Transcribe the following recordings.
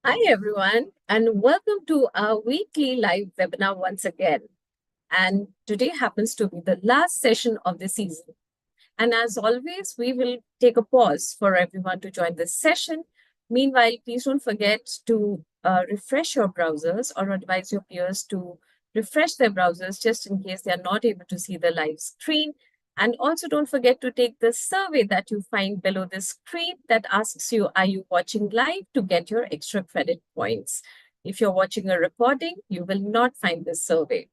Hi, everyone, and welcome to our weekly live webinar once again. And today happens to be the last session of the season. And as always, we will take a pause for everyone to join this session. Meanwhile, please don't forget to refresh your browsers or advise your peers to refresh their browsers just in case they are not able to see the live screen. And also don't forget to take the survey that you find below the screen that asks you, are you watching live, to get your extra credit points. If you're watching a recording, you will not find this survey.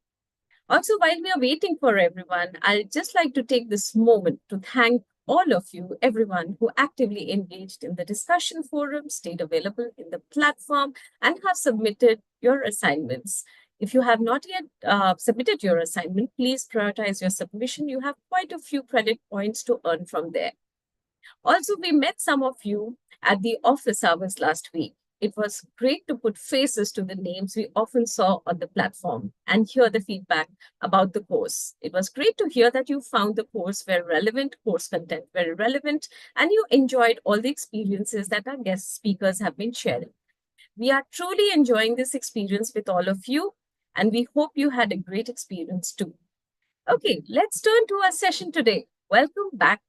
Also, while we are waiting for everyone, I'd just like to take this moment to thank all of you, everyone who actively engaged in the discussion forum, stayed available in the platform, and have submitted your assignments. If you have not yet submitted your assignment, please prioritize your submission. You have quite a few credit points to earn from there. Also, we met some of you at the office hours last week. It was great to put faces to the names we often saw on the platform and hear the feedback about the course. It was great to hear that you found the course very relevant, course content very relevant, and you enjoyed all the experiences that our guest speakers have been sharing. We are truly enjoying this experience with all of you, and we hope you had a great experience too. Okay, let's turn to our session today. Welcome back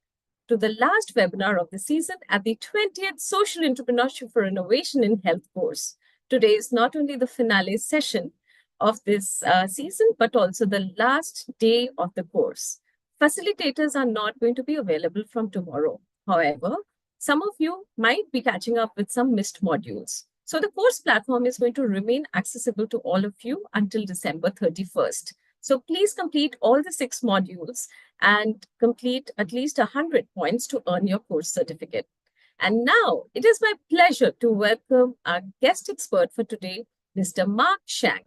to the last webinar of the season at the 20th Social Entrepreneurship for Innovation in Health course. Today is not only the finale session of this season, but also the last day of the course. Facilitators are not going to be available from tomorrow. However, some of you might be catching up with some missed modules. So the course platform is going to remain accessible to all of you until December 31st. So please complete all the 6 modules and complete at least 100 points to earn your course certificate. And now it is my pleasure to welcome our guest expert for today, Mr. Mark Cheng.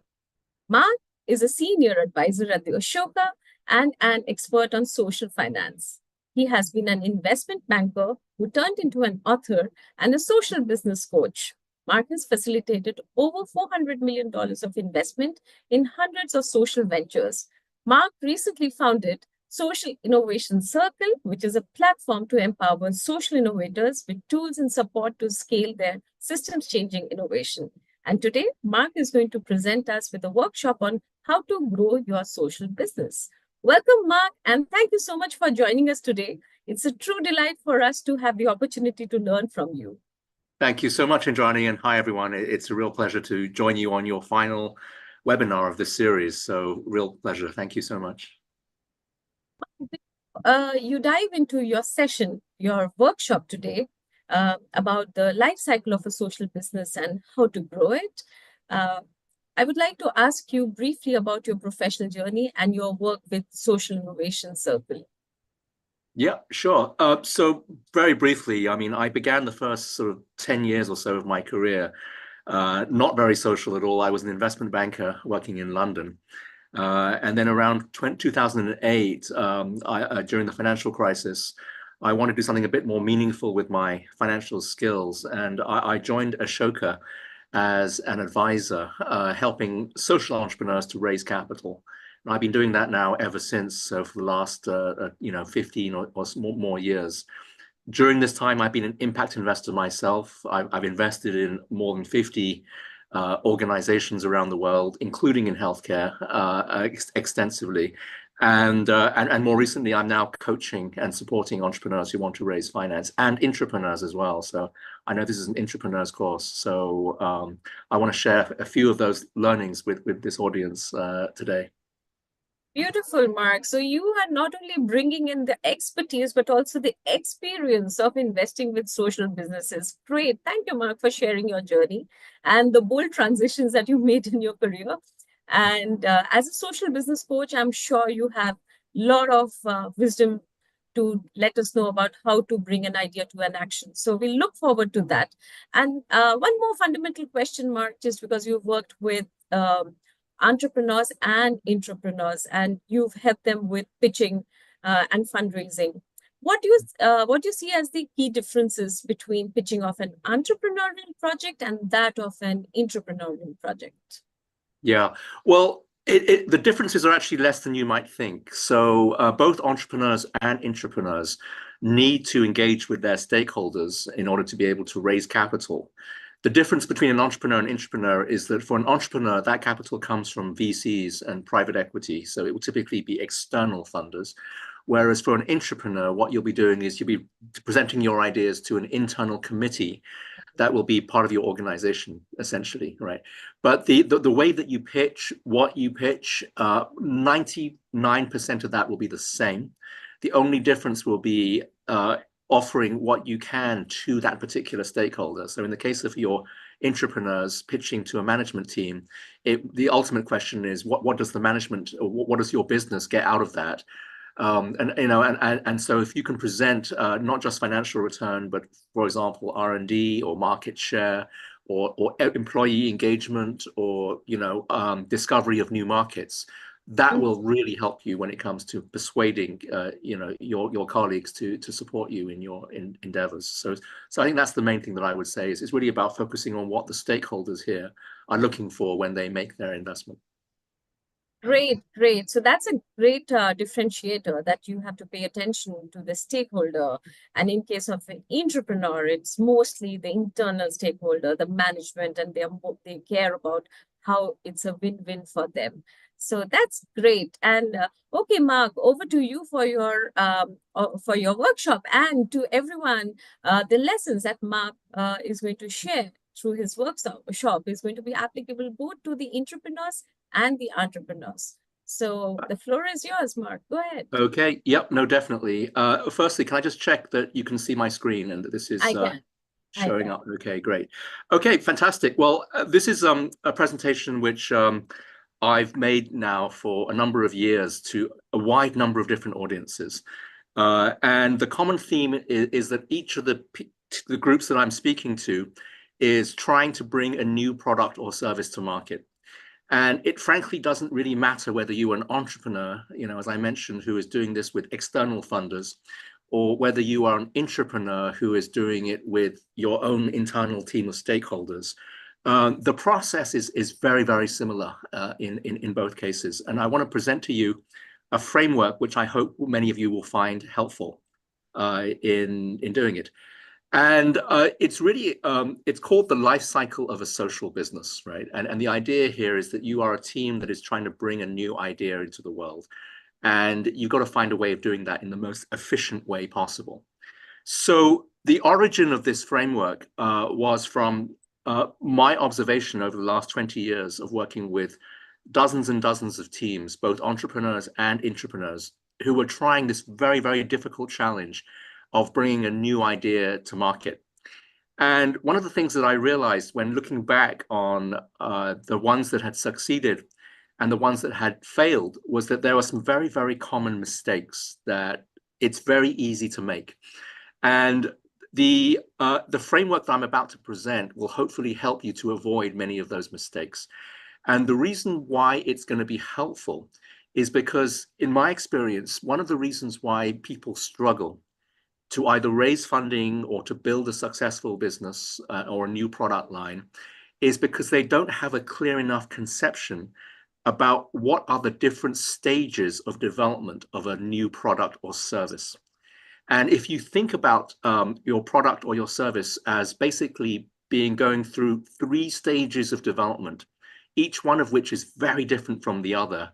Mark is a senior advisor at the Ashoka and an expert on social finance. He has been an investment banker who turned into an author and a social business coach. Mark has facilitated over $400 million of investment in hundreds of social ventures. Mark recently founded Social Innovation Circle, which is a platform to empower social innovators with tools and support to scale their systems changing innovation. And today, Mark is going to present us with a workshop on how to grow your social business. Welcome, Mark, and thank you so much for joining us today. It's a true delight for us to have the opportunity to learn from you. Thank you so much, Indrani, and hi, everyone. It's a real pleasure to join you on your final webinar of this series. So real pleasure. Thank you so much. You dive into your session, your workshop today about the life cycle of a social business and how to grow it. I would like to ask you briefly about your professional journey and your work with Social Innovation Circle. Yeah, sure. So very briefly, I mean, I began the first sort of 10 years or so of my career not very social at all. I was an investment banker working in London. And then around 2008, during the financial crisis, I wanted to do something a bit more meaningful with my financial skills. And I joined Ashoka as an advisor, helping social entrepreneurs to raise capital. And I've been doing that now ever since, so for the last 15 or more years. During this time, I've been an impact investor myself. I've invested in more than 50 organizations around the world, including in healthcare, extensively. And more recently, I'm now coaching and supporting entrepreneurs who want to raise finance and intrapreneurs as well. So I know this is an intrapreneurs course. So I want to share a few of those learnings with this audience today. Beautiful, Mark. So you are not only bringing in the expertise, but also the experience of investing with social businesses. Great. Thank you, Mark, for sharing your journey and the bold transitions that you made in your career. And as a social business coach, I'm sure you have a lot of wisdom to let us know about how to bring an idea to an action. So we look forward to that. And one more fundamental question, Mark, just because you've worked with entrepreneurs and intrapreneurs, and you've helped them with pitching and fundraising. What do you see as the key differences between pitching of an entrepreneurial project and that of an intrapreneurial project? Yeah, well, the differences are actually less than you might think. So both entrepreneurs and intrapreneurs need to engage with their stakeholders in order to be able to raise capital. The difference between an entrepreneur and intrapreneur is that for an entrepreneur, that capital comes from VCs and private equity. So it will typically be external funders. Whereas for an intrapreneur, what you'll be doing is you'll be presenting your ideas to an internal committee that will be part of your organization, essentially, right? But the way that you pitch, what you pitch, 99% of that will be the same. The only difference will be offering what you can to that particular stakeholder. So in the case of your intrapreneurs pitching to a management team, the ultimate question is what does the management, or what does your business get out of that? And so if you can present not just financial return, but for example R&D or market share or employee engagement or discovery of new markets, that will really help you when it comes to persuading your colleagues to support you in your endeavors. So I think that's the main thing that I would say is it's really about focusing on what the stakeholders here are looking for when they make their investment. Great, great. So that's a great differentiator, that you have to pay attention to the stakeholder. And in case of an entrepreneur, it's mostly the internal stakeholder, the management, and they care about how it's a win-win for them. So that's great. And okay, Mark, over to you for your workshop, and to everyone, the lessons that Mark is going to share through his workshop is going to be applicable both to the entrepreneurs and the entrepreneurs. So the floor is yours, Mark. Go ahead. Okay. Yep. No, definitely. Firstly, can I just check that you can see my screen and that this is showing up? Okay, great. Okay, fantastic. Well, this is a presentation which I've made now for a number of years to a wide number of different audiences. And the common theme is that each of the groups that I'm speaking to is trying to bring a new product or service to market. And it frankly doesn't really matter whether you are an entrepreneur, as I mentioned, who is doing this with external funders, or whether you are an intrapreneur who is doing it with your own internal team of stakeholders. The process is very, very similar in both cases. And I want to present to you a framework which I hope many of you will find helpful in doing it. And it's really, it's called the life cycle of a social business, right? And the idea here is that you are a team that is trying to bring a new idea into the world. And you've got to find a way of doing that in the most efficient way possible. So the origin of this framework was from my observation over the last 20 years of working with dozens and dozens of teams, both entrepreneurs and intrapreneurs, who were trying this very, very difficult challenge of bringing a new idea to market. And one of the things that I realized when looking back on the ones that had succeeded and the ones that had failed was that there were some very, very common mistakes that it's very easy to make. And the framework that I'm about to present will hopefully help you to avoid many of those mistakes. And the reason why it's going to be helpful is because, in my experience, one of the reasons why people struggle to either raise funding or to build a successful business or a new product line is because they don't have a clear enough conception about what are the different stages of development of a new product or service. And if you think about your product or your service as basically going through 3 stages of development, each one of which is very different from the other,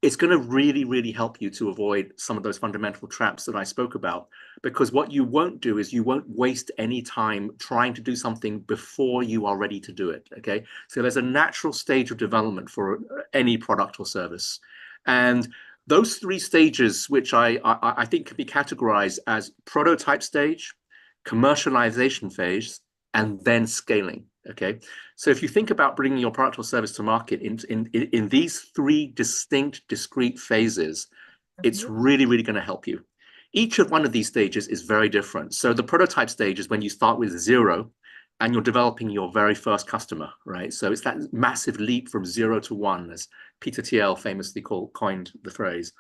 it's going to really, really help you to avoid some of those fundamental traps that I spoke about. Because what you won't do is you won't waste any time trying to do something before you are ready to do it, okay? So there's a natural stage of development for any product or service. And those 3 stages, which I think can be categorized as prototype stage, commercialization phase, and then scaling. Okay, so if you think about bringing your product or service to market in these 3 distinct, discrete phases, it's really, really going to help you. Each of one of these stages is very different. So the prototype stage is when you start with 0 and you're developing your very first customer, right? So it's that massive leap from 0 to 1, as Peter Thiel famously coined the phrase.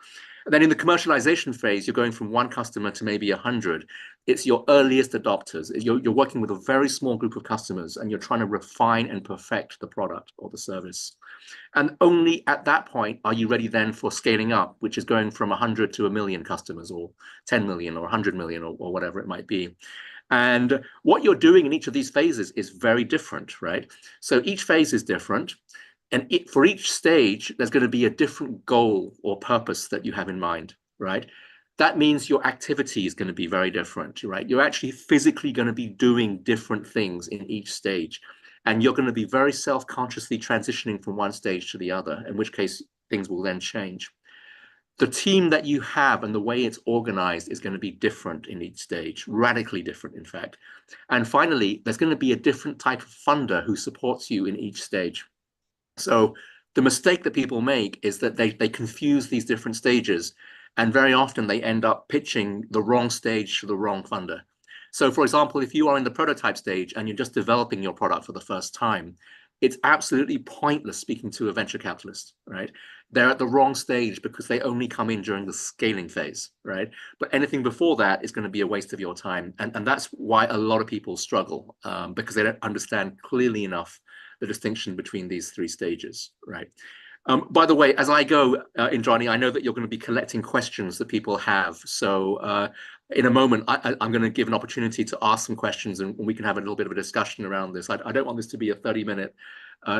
And then in the commercialization phase, you're going from 1 customer to maybe 100. It's your earliest adopters. You're working with a very small group of customers and you're trying to refine and perfect the product or the service. And only at that point are you ready then for scaling up, which is going from 100 to 1 million customers or 10 million or 100 million or whatever it might be. And what you're doing in each of these phases is very different, right? So each phase is different. And for each stage, there's going to be a different goal or purpose that you have in mind, right? That means your activity is going to be very different, right? You're actually physically going to be doing different things in each stage. And you're going to be very self-consciously transitioning from one stage to the other, in which case things will then change. The team that you have and the way it's organized is going to be different in each stage, radically different, in fact. And finally, there's going to be a different type of funder who supports you in each stage. So the mistake that people make is that they confuse these different stages, and very often they end up pitching the wrong stage to the wrong funder. So for example, if you are in the prototype stage and you're just developing your product for the first time, it's absolutely pointless speaking to a venture capitalist, right? They're at the wrong stage because they only come in during the scaling phase, right? But anything before that is going to be a waste of your time. And that's why a lot of people struggle, because they don't understand clearly enough the distinction between these three stages, right? By the way, as I go, Indrani, I know that you're going to be collecting questions that people have. So in a moment, I'm going to give an opportunity to ask some questions and we can have a little bit of a discussion around this. I don't want this to be a 30-minute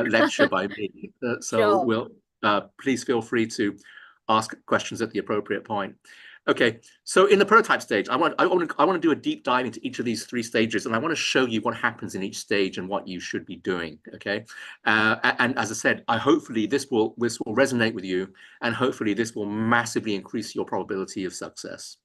lecture by me. So Sure. we'll please feel free to ask questions at the appropriate point. Okay, so in the prototype stage, I want to do a deep dive into each of these three stages, and I want to show you what happens in each stage and what you should be doing. Okay, and as I said, hopefully this will resonate with you, and hopefully this will massively increase your probability of success.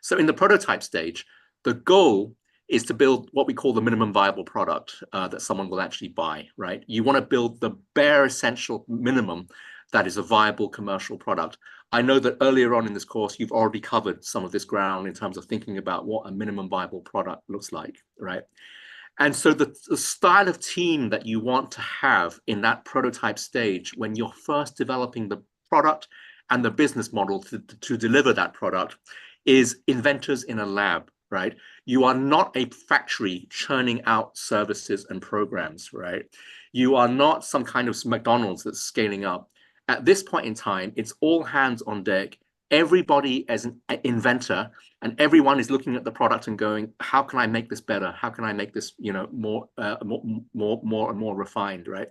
So in the prototype stage, the goal is to build what we call the minimum viable product that someone will actually buy. Right? You want to build the bare essential minimum that is a viable commercial product. I know that earlier on in this course, you've already covered some of this ground in terms of thinking about what a minimum viable product looks like, right? And so the style of team that you want to have in that prototype stage when you're first developing the product and the business model to deliver that product is inventors in a lab, right? You are not a factory churning out services and programs, right? You are not some kind of McDonald's that's scaling up. At this point in time, it's all hands on deck. Everybody as an inventor, and everyone is looking at the product and going, "How can I make this better? How can I make this, more and more refined?" Right?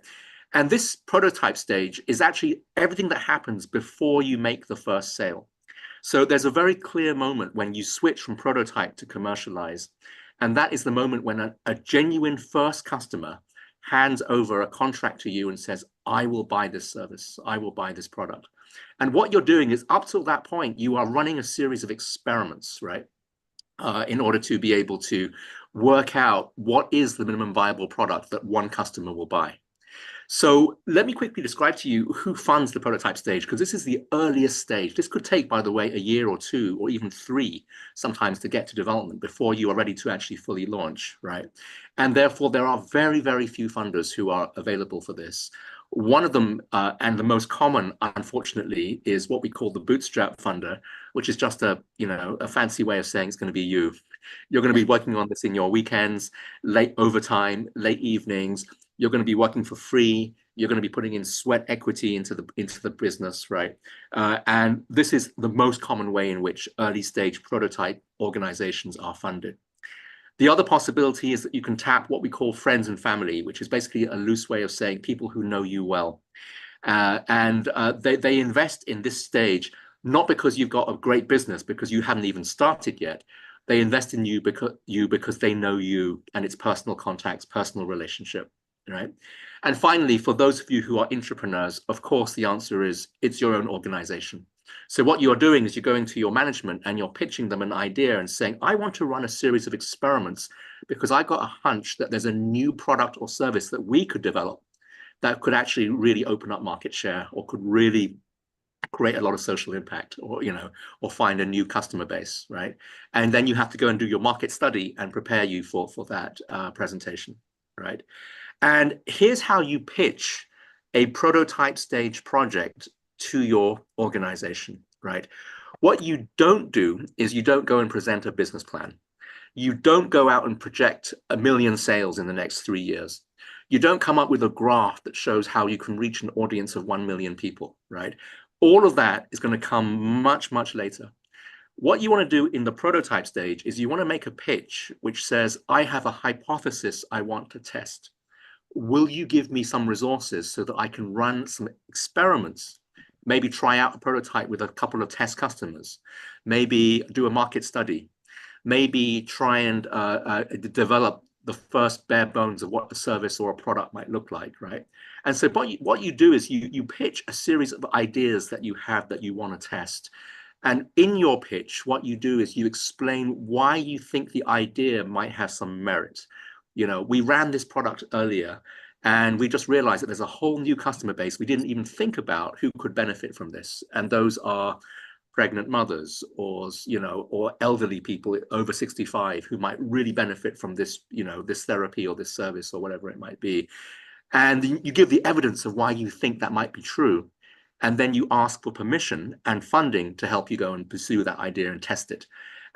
And this prototype stage is actually everything that happens before you make the first sale. So there's a very clear moment when you switch from prototype to commercialize, and that is the moment when a genuine first customer hands over a contract to you and says, I will buy this service, I will buy this product. And what you're doing is up till that point, you are running a series of experiments, right? In order to be able to work out what is the minimum viable product that one customer will buy. So let me quickly describe to you who funds the prototype stage, because this is the earliest stage. This could take, by the way, a year or two or even three sometimes to get to development before you are ready to actually fully launch, right? And therefore, there are very, very few funders who are available for this. One of them, and the most common, unfortunately, is what we call the bootstrap funder, which is just a fancy way of saying it's going to be you. You're going to be working on this in your weekends, late overtime, late evenings. You're going to be working for free. You're going to be putting in sweat equity into the business, right? And this is the most common way in which early stage prototype organizations are funded. The other possibility is that you can tap what we call friends and family, which is basically a loose way of saying people who know you well. And they invest in this stage, not because you've got a great business, because you haven't even started yet. They invest in you because they know you and it's personal contacts, personal relationship, right? And finally, for those of you who are entrepreneurs, of course, the answer is it's your own organization. So what you're doing is you're going to your management and you're pitching them an idea and saying, I want to run a series of experiments because I got a hunch that there's a new product or service that we could develop that could actually really open up market share or could really create a lot of social impact or find a new customer base, right? And then you have to go and do your market study and prepare you for that presentation, right? And here's how you pitch a prototype stage project to your organization, right? What you don't do is you don't go and present a business plan. You don't go out and project 1 million sales in the next 3 years. You don't come up with a graph that shows how you can reach an audience of 1 million people, right? All of that is going to come much, much later. What you want to do in the prototype stage is you want to make a pitch which says, I have a hypothesis I want to test. Will you give me some resources so that I can run some experiments? Maybe try out a prototype with a couple of test customers, maybe do a market study, maybe try and develop the first bare bones of what a service or a product might look like, right? And so what you do is you pitch a series of ideas that you have that you want to test. And in your pitch, what you do is you explain why you think the idea might have some merit. You know, we ran this product earlier and we just realized that there's a whole new customer base we didn't even think about who could benefit from this. And those are pregnant mothers or, you know, or elderly people over 65 who might really benefit from this, you know, this therapy or this service or whatever it might be. And you give the evidence of why you think that might be true. And then you ask for permission and funding to help you go and pursue that idea and test it.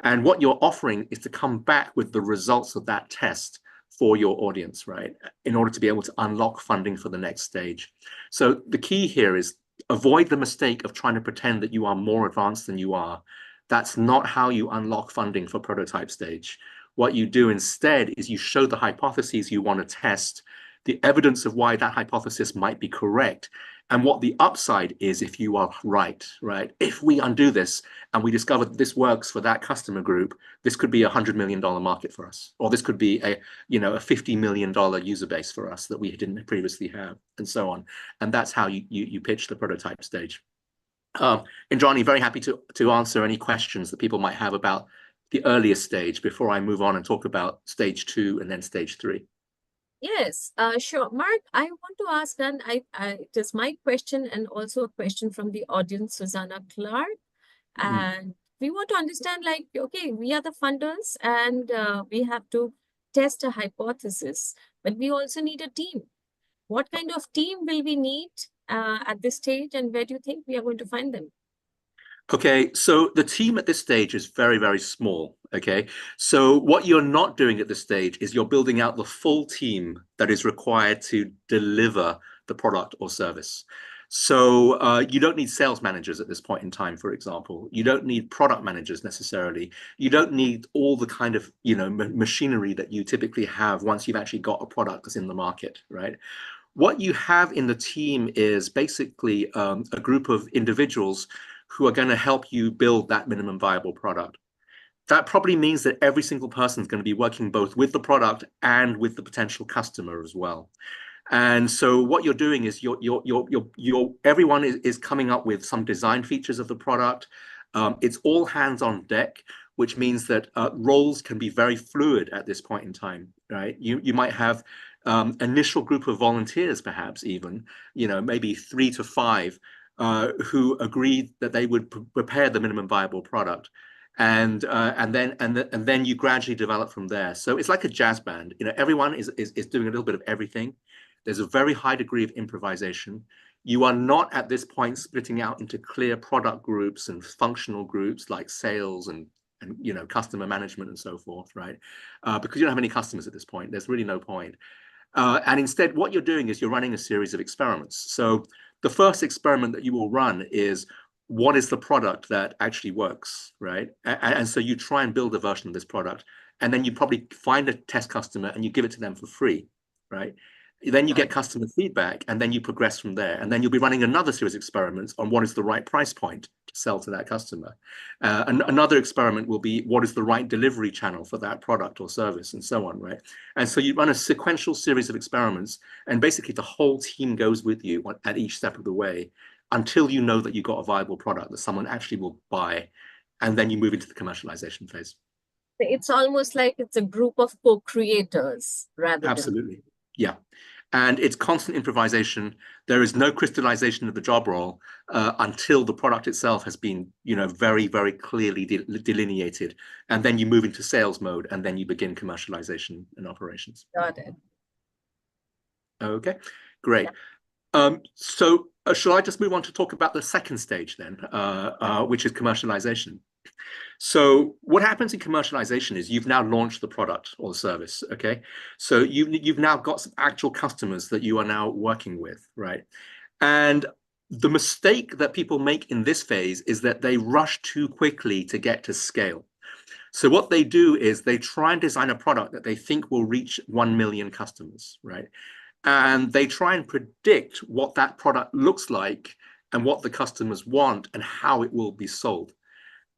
And what you're offering is to come back with the results of that test for your audience, right? In order to be able to unlock funding for the next stage. So the key here is avoid the mistake of trying to pretend that you are more advanced than you are. That's not how you unlock funding for prototype stage. What you do instead is you show the hypotheses you want to test, the evidence of why that hypothesis might be correct, and what the upside is if you are right, right? If we undo this and we discover that this works for that customer group, this could be $100 million market for us, or this could be a $50 million user base for us that we didn't previously have, and so on. And that's how you pitch the prototype stage. Indrani, very happy to answer any questions that people might have about the earliest stage before I move on and talk about stage 2 and then stage 3. Yes, sure. Mark, I want to ask, and it is my question and also a question from the audience, Susanna Clark. And we want to understand, like, okay, we are the funders and we have to test a hypothesis, but we also need a team. What kind of team will we need at this stage, and where do you think we are going to find them? Okay, so the team at this stage is very, very small. Okay, so what you're not doing at this stage is you're building out the full team that is required to deliver the product or service. So you don't need sales managers at this point in time, for example. You don't need product managers necessarily. You don't need all the kind of, machinery that you typically have once you've actually got a product that's in the market, right? What you have in the team is basically a group of individuals who are going to help you build that minimum viable product. That probably means that every single person is going to be working both with the product and with the potential customer as well. And so what you're doing is everyone is coming up with some design features of the product. It's all hands on deck, which means that roles can be very fluid at this point in time, right? You might have initial group of volunteers, perhaps even, maybe 3 to 5 who agreed that they would prepare the minimum viable product, and then you gradually develop from there. So it's like a jazz band. Everyone is doing a little bit of everything. There's a very high degree of improvisation. You are not at this point splitting out into clear product groups and functional groups like sales and customer management and so forth, right? Because you don't have any customers at this point. There's really no point. And instead, what you're doing is you're running a series of experiments. So the first experiment that you will run is, what is the product that actually works, right? And so you try and build a version of this product, and then you probably find a test customer and you give it to them for free, right? Then you get customer feedback, and then you progress from there. And then you'll be running another series of experiments on what is the right price point to sell to that customer. Another experiment will be, what is the right delivery channel for that product or service, and so on, right? And so you run a sequential series of experiments, and basically the whole team goes with you at each step of the way until you know that you've got a viable product that someone actually will buy, and then you move into the commercialization phase. It's almost like it's a group of co-creators rather than. Absolutely. Yeah. And it's constant improvisation. There is no crystallization of the job role until the product itself has been, very, very clearly delineated. And then you move into sales mode, and then you begin commercialization and operations. Got it. Okay, great. So shall I just move on to talk about the second stage then, which is commercialization? So what happens in commercialization is you've now launched the product or the service, okay? So you've now got some actual customers that you are now working with, right? And The mistake that people make in this phase is that they rush too quickly to get to scale. So what they do is they try and design a product that they think will reach 1 million customers, right? And they try and predict what that product looks like and what the customers want and how it will be sold.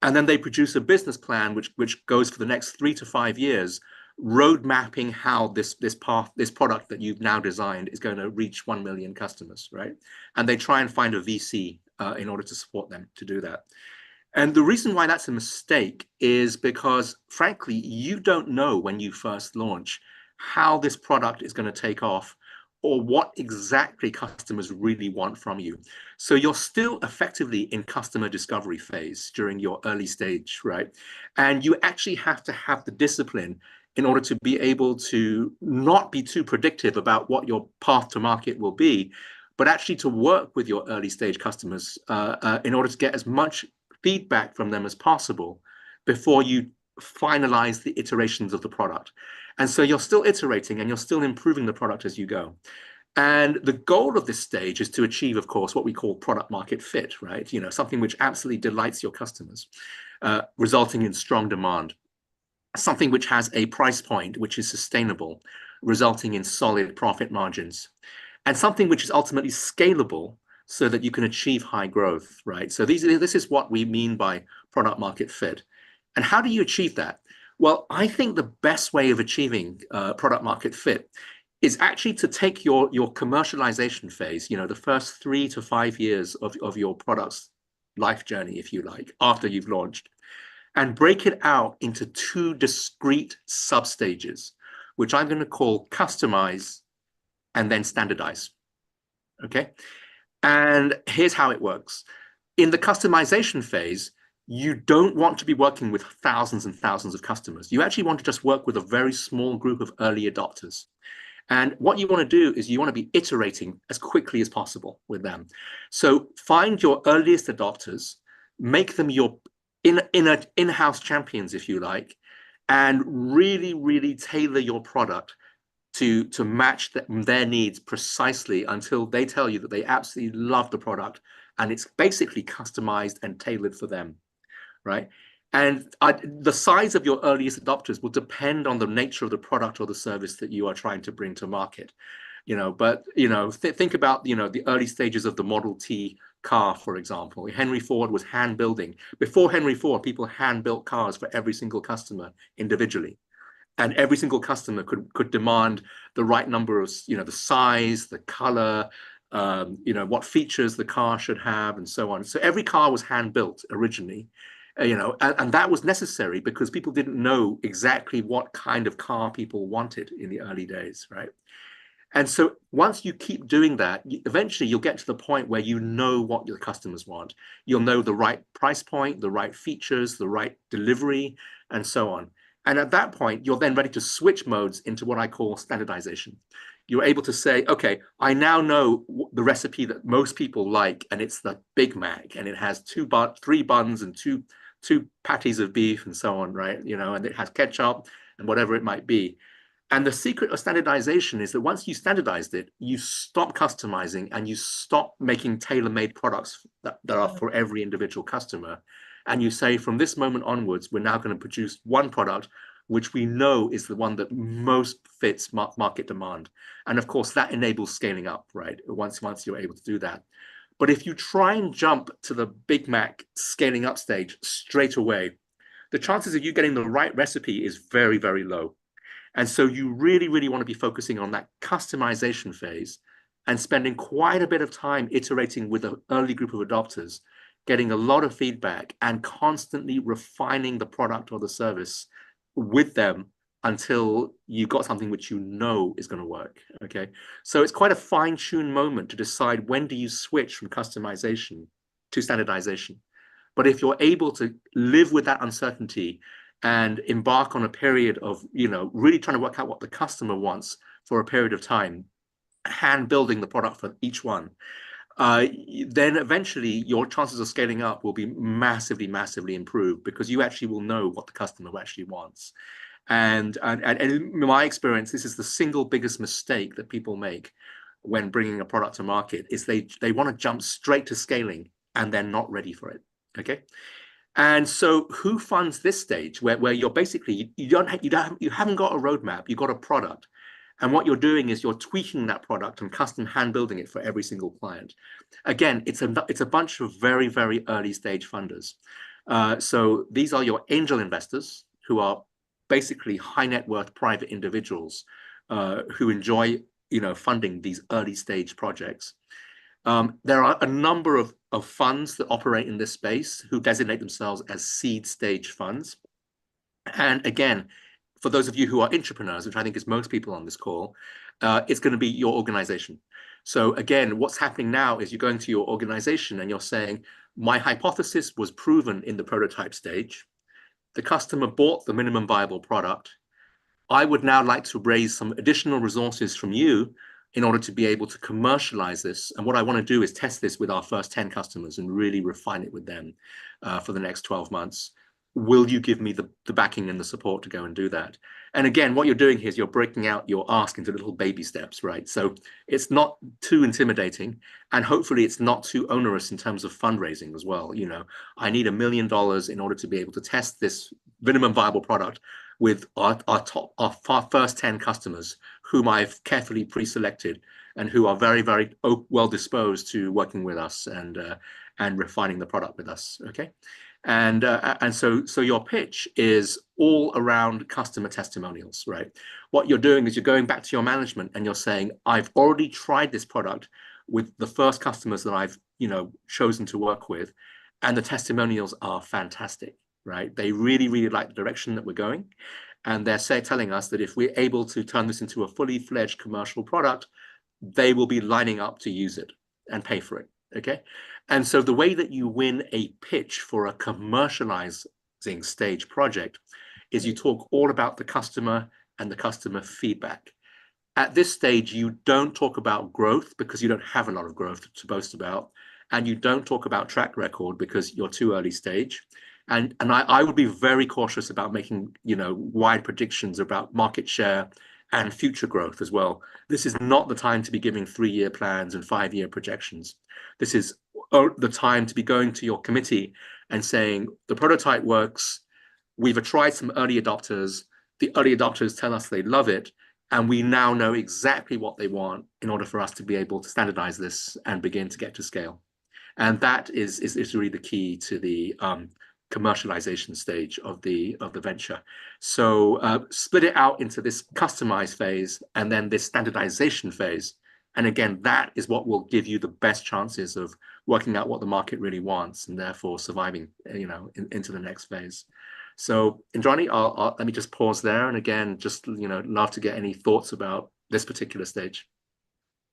And then they produce a business plan which goes for the next 3 to 5 years, road mapping how this product that you've now designed is going to reach 1 million customers, right? And they try and find a VC in order to support them to do that. And the reason why that's a mistake is because, frankly, you don't know when you first launch how this product is going to take off or what exactly customers really want from you. So you're still effectively in customer discovery phase during your early stage, right? And you actually have to have the discipline in order to be able to not be too predictive about what your path to market will be, but actually to work with your early stage customers in order to get as much feedback from them as possible before you finalize the iterations of the product. And so you're still iterating and you're still improving the product as you go. And the goal of this stage is to achieve, of course, what we call product market fit, right? You know, something which absolutely delights your customers, resulting in strong demand. Something which has a price point which is sustainable, resulting in solid profit margins. And something which is ultimately scalable so that you can achieve high growth, right? So this is what we mean by product market fit. And how do you achieve that? Well, I think the best way of achieving product market fit is actually to take your commercialization phase, you know, the first 3 to 5 years of your product's life journey, if you like, after you've launched, and break it out into two discrete substages, which I'm going to call customize and then standardize. Okay. And here's how it works. In the customization phase, you don't want to be working with thousands and thousands of customers. You actually want to just work with a very small group of early adopters. And what you want to do is you want to be iterating as quickly as possible with them. So find your earliest adopters, make them your in-house champions, if you like, and really, really tailor your product to match their needs precisely until they tell you that they absolutely love the product and it's basically customized and tailored for them, right? And the size of your earliest adopters will depend on the nature of the product or the service that you are trying to bring to market. You know, but you know, think about, you know, the early stages of the Model T car, for example. Henry Ford was hand building. Before Henry Ford, people hand built cars for every single customer individually. And every single customer could demand the right number of, you know, the size, the color, you know, what features the car should have, and so on. So every car was hand built originally, you know, and that was necessary because people didn't know exactly what kind of car people wanted in the early days, right? And so once you keep doing that, eventually you'll get to the point where you know what your customers want. You'll know the right price point, the right features, the right delivery, and so on. And at that point, you're then ready to switch modes into what I call standardization. You're able to say, okay, I now know the recipe that most people like, and it's the Big Mac, and it has three buns and two patties of beef and so on, right? You know, and it has ketchup and whatever it might be. And the secret of standardization is that once you standardized it, you stop customizing and you stop making tailor-made products that are for every individual customer. And you say, from this moment onwards, we're now going to produce one product which we know is the one that most fits market demand. And of course, that enables scaling up, right? Once you're able to do that. But if you try and jump to the Big Mac scaling up stage straight away, the chances of you getting the right recipe is very, very low. And so you really, really want to be focusing on that customization phase and spending quite a bit of time iterating with an early group of adopters, getting a lot of feedback and constantly refining the product or the service with them until you got something which you know is going to work. Okay. So it's quite a fine-tuned moment to decide when do you switch from customization to standardization. But if you're able to live with that uncertainty and embark on a period of, you know, really trying to work out what the customer wants for a period of time, hand building the product for each one, then eventually your chances of scaling up will be massively, massively improved because you actually will know what the customer actually wants. And in my experience, this is the single biggest mistake that people make when bringing a product to market is they want to jump straight to scaling and they're not ready for it. Okay. And so who funds this stage where you're basically, you haven't got a roadmap, you've got a product. And what you're doing is you're tweaking that product and custom hand building it for every single client. Again, it's a bunch of very, very early stage funders. So these are your angel investors who are basically high net worth private individuals who enjoy, funding these early stage projects. There are a number of funds that operate in this space who designate themselves as seed stage funds. And again, for those of you who are entrepreneurs, which I think is most people on this call, it's going to be your organization. So again, what's happening now is you're going to your organization and you're saying, my hypothesis was proven in the prototype stage. The customer bought the minimum viable product. I would now like to raise some additional resources from you in order to be able to commercialize this. And what I want to do is test this with our first 10 customers and really refine it with them for the next 12 months. Will you give me the backing and the support to go and do that? And again, what you're doing here is you're breaking out your ask into little baby steps, right? So it's not too intimidating, and hopefully it's not too onerous in terms of fundraising as well. I need $1 million in order to be able to test this minimum viable product with our first 10 customers whom I've carefully pre-selected and who are very, very well disposed to working with us and refining the product with us. Okay. And so your pitch is all around customer testimonials, right? What you're doing is you're going back to your management and you're saying, I've already tried this product with the first customers that I've chosen to work with, and the testimonials are fantastic, right? They really, really like the direction that we're going. And they're telling us that if we're able to turn this into a fully fledged commercial product, they will be lining up to use it and pay for it. Okay. And so the way that you win a pitch for a commercializing stage project is you talk all about the customer and the customer feedback. At this stage, you don't talk about growth because you don't have a lot of growth to boast about. And you don't talk about track record because you're too early stage. And I would be very cautious about making, wide predictions about market share and future growth as well. This is not the time to be giving 3-year plans and 5-year projections. This is the time to be going to your committee and saying, the prototype works. We've tried some early adopters. The early adopters tell us they love it. And we now know exactly what they want in order for us to be able to standardize this and begin to get to scale. And that is really the key to the commercialization stage of the venture. So split it out into this customized phase and then this standardization phase. And again, that is what will give you the best chances of working out what the market really wants and therefore surviving, into the next phase. So, Indrani, let me just pause there. And again, just, love to get any thoughts about this particular stage.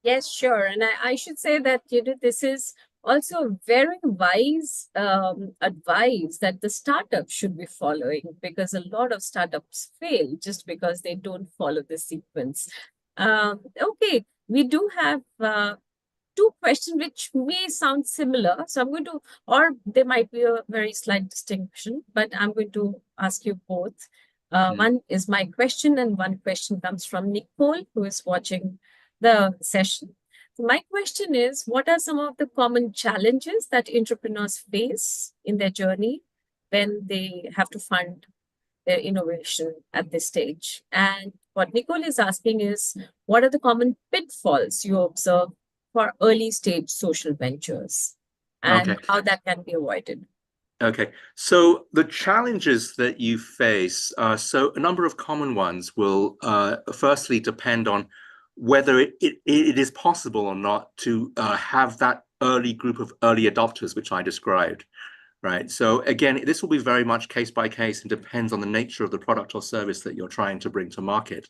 Yes, sure. And I should say that, this is also very wise advice that the startup should be following, because a lot of startups fail just because they don't follow the sequence. Okay, we do have 2 questions which may sound similar. So I'm going to, or there might be a very slight distinction, but I'm going to ask you both. One is my question, and one question comes from Nicole, who is watching the session. So my question is, what are some of the common challenges that entrepreneurs face in their journey when they have to fund their innovation at this stage? And what Nicole is asking is, what are the common pitfalls you observe for early stage social ventures and how that can be avoided? Okay, so the challenges that you face, so a number of common ones will firstly depend on whether it is possible or not to have that early group of early adopters, which I described, right? So again, this will be very much case by case and depends on the nature of the product or service that you're trying to bring to market.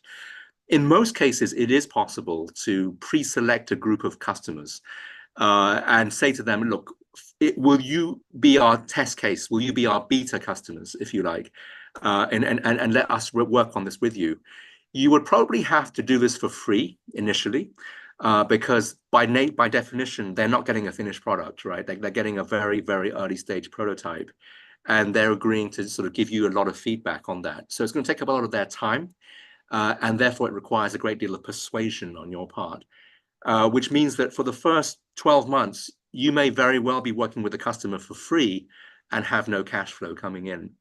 In most cases, it is possible to pre-select a group of customers and say to them, look, will you be our test case? Will you be our beta customers, if you like, and let us work on this with you? You would probably have to do this for free initially, because by definition, they're not getting a finished product, right? They're getting a very, very early stage prototype, and they're agreeing to sort of give you a lot of feedback on that. So it's going to take up a lot of their time, and therefore it requires a great deal of persuasion on your part. which means that for the first 12 months, you may very well be working with the customer for free and have no cash flow coming in.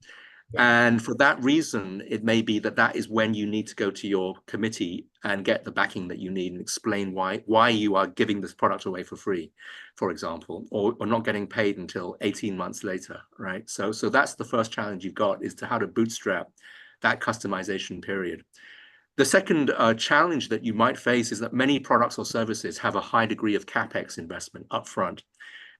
Yeah. And for that reason, it may be that that is when you need to go to your committee and get the backing that you need and explain why you are giving this product away for free, for example, or not getting paid until 18 months later, right? So that's the first challenge you've got, is to how to bootstrap that customization period. The second challenge that you might face is that many products or services have a high degree of capex investment upfront,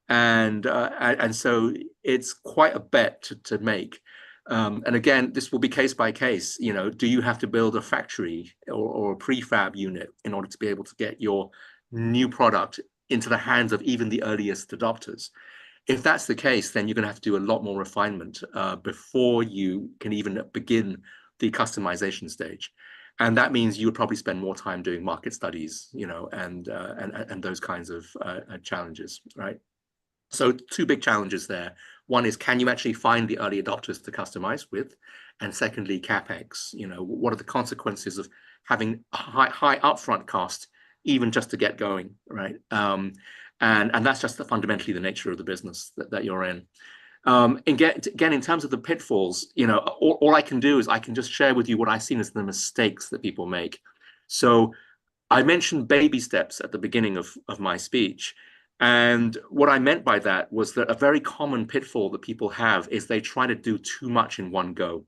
and so it's quite a bet to make. And again, this will be case by case. You know, do you have to build a factory or a prefab unit in order to be able to get your new product into the hands of even the earliest adopters? If that's the case, then you're going to have to do a lot more refinement before you can even begin the customization stage. And that means you would probably spend more time doing market studies, you know, and those kinds of challenges, right? So two big challenges there. One is, can you actually find the early adopters to customize with? And secondly, CapEx. You know, what are the consequences of having a high upfront cost, even just to get going, right? And that's just fundamentally the nature of the business that you're in. And again, in terms of the pitfalls, you know, all I can do is I can just share with you what I've seen as the mistakes that people make. So I mentioned baby steps at the beginning of my speech. And what I meant by that was that a very common pitfall that people have is they try to do too much in one go.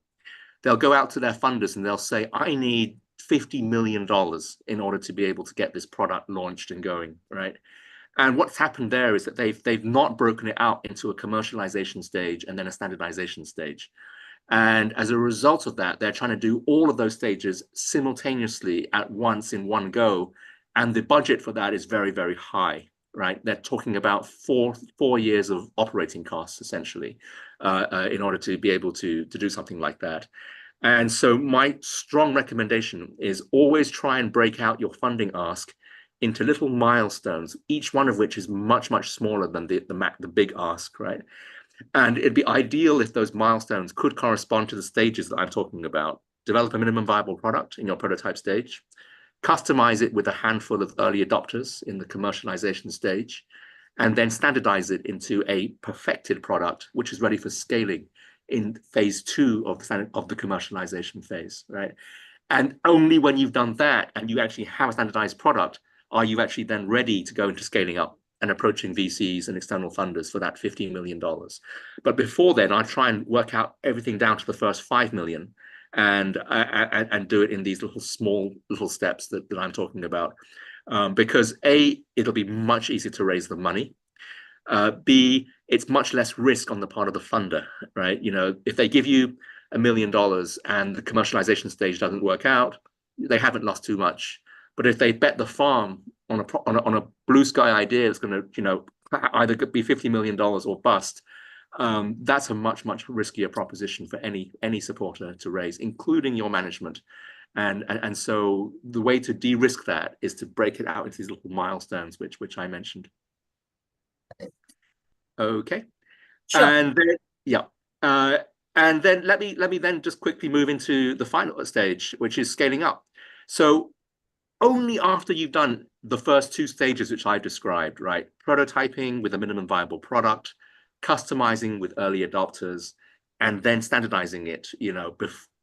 They'll go out to their funders and they'll say, I need $50 million in order to be able to get this product launched and going, right? And what's happened there is that they've not broken it out into a commercialization stage and then a standardization stage. And as a result of that, they're trying to do all of those stages simultaneously at once in one go. And the budget for that is very, very high, right? They're talking about four years of operating costs, essentially, in order to be able to do something like that. And so my strong recommendation is always try and break out your funding ask into little milestones, each one of which is much, much smaller than the big ask, right? And it'd be ideal if those milestones could correspond to the stages that I'm talking about. Develop a minimum viable product in your prototype stage, customize it with a handful of early adopters in the commercialization stage, and then standardize it into a perfected product, which is ready for scaling in phase 2 of the commercialization phase, right? And only when you've done that and you actually have a standardized product are you actually then ready to go into scaling up and approaching VCs and external funders for that $15 million. But before then, I try and work out everything down to the first 5 million and do it in these small steps that I'm talking about. Because A, it'll be much easier to raise the money. B, it's much less risk on the part of the funder, right? You know, if they give you $1 million and the commercialization stage doesn't work out, they haven't lost too much. But if they bet the farm on a blue sky idea that's going to, you know, either be $50 million or bust, that's a much riskier proposition for any supporter to raise, including your management. And so the way to de-risk that is to break it out into these little milestones, which I mentioned. Okay. Sure. And then, yeah. And then let me then just quickly move into the final stage, which is scaling up. So only after you've done the first 2 stages, which I described, right? Prototyping with a minimum viable product, customizing with early adopters, and then standardizing it,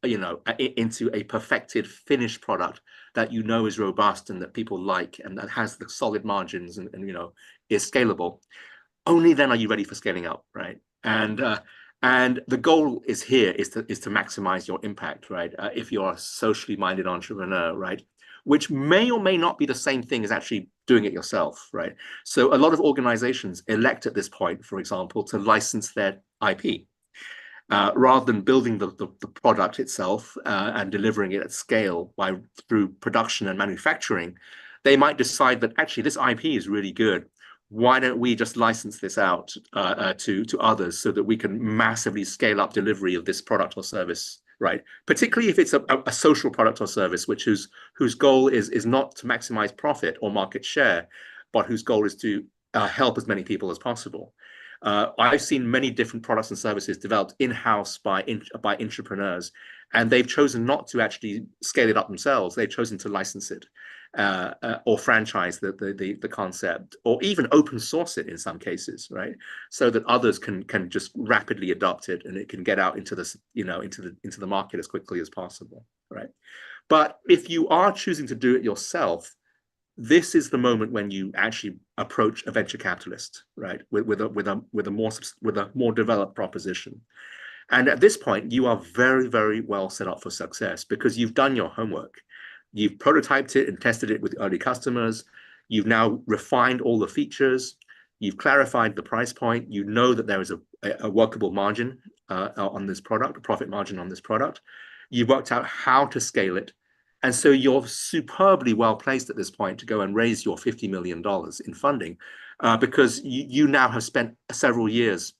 into a perfected finished product that you know is robust and that people like and that has the solid margins and is scalable. Only then are you ready for scaling up, right? And the goal is to maximize your impact, right? If you're a socially minded entrepreneur, right? Which may or may not be the same thing as actually doing it yourself, right? So a lot of organizations elect at this point, for example, to license their IP. Rather than building the product itself and delivering it at scale through production and manufacturing, they might decide that actually this IP is really good. Why don't we just license this out to others so that we can massively scale up delivery of this product or service, right? Particularly if it's a social product or service, whose goal is not to maximize profit or market share, but whose goal is to help as many people as possible. I've seen many different products and services developed in-house by entrepreneurs, and they've chosen not to actually scale it up themselves. They've chosen to license it. or franchise the concept, or even open source it in some cases, right? So that others can just rapidly adopt it and it can get out into the into the market as quickly as possible, right? But if you are choosing to do it yourself, this is the moment when you actually approach a venture capitalist, right, with a more developed proposition. And at this point, you are very, very well set up for success because you've done your homework. You've prototyped it and tested it with early customers. You've now refined all the features. You've clarified the price point. You know that there is a workable margin on this product, a profit margin on this product. You've worked out how to scale it. And so you're superbly well placed at this point to go and raise your $50 million in funding because you now have spent several years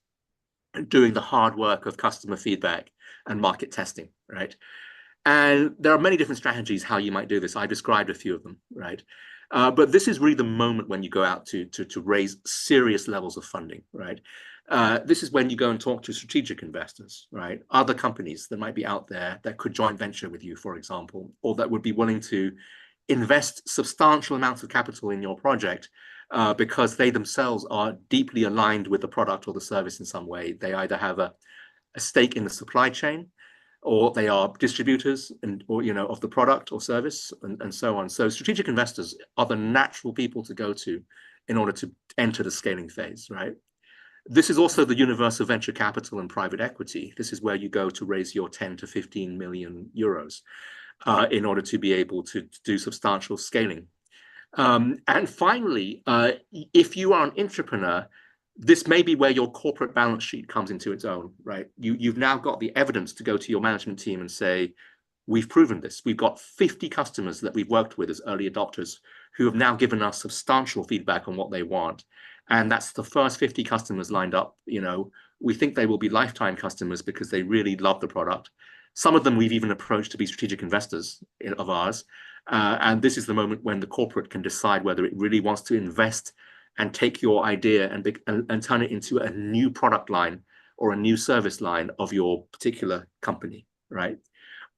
doing the hard work of customer feedback and market testing, right? And there are many different strategies how you might do this. I described a few of them, right? But this is really the moment when you go out to raise serious levels of funding, right? This is when you go and talk to strategic investors, right? Other companies that might be out there that could joint venture with you, for example, or that would be willing to invest substantial amounts of capital in your project because they themselves are deeply aligned with the product or the service in some way. They either have a stake in the supply chain, or they are distributors or of the product or service, and so on. So strategic investors are the natural people to go to in order to enter the scaling phase, right? This is also the universe of venture capital and private equity. This is where you go to raise your 10 to 15 million euros in order to be able to do substantial scaling. And finally, if you are an entrepreneur, this may be where your corporate balance sheet comes into its own, right? You've now got the evidence to go to your management team and say, we've proven this. We've got 50 customers that we've worked with as early adopters who have now given us substantial feedback on what they want. And that's the first 50 customers lined up. We think they will be lifetime customers because they really love the product. Some of them we've even approached to be strategic investors of ours. And this is the moment when the corporate can decide whether it really wants to invest and take your idea and turn it into a new product line or a new service line of your particular company, right?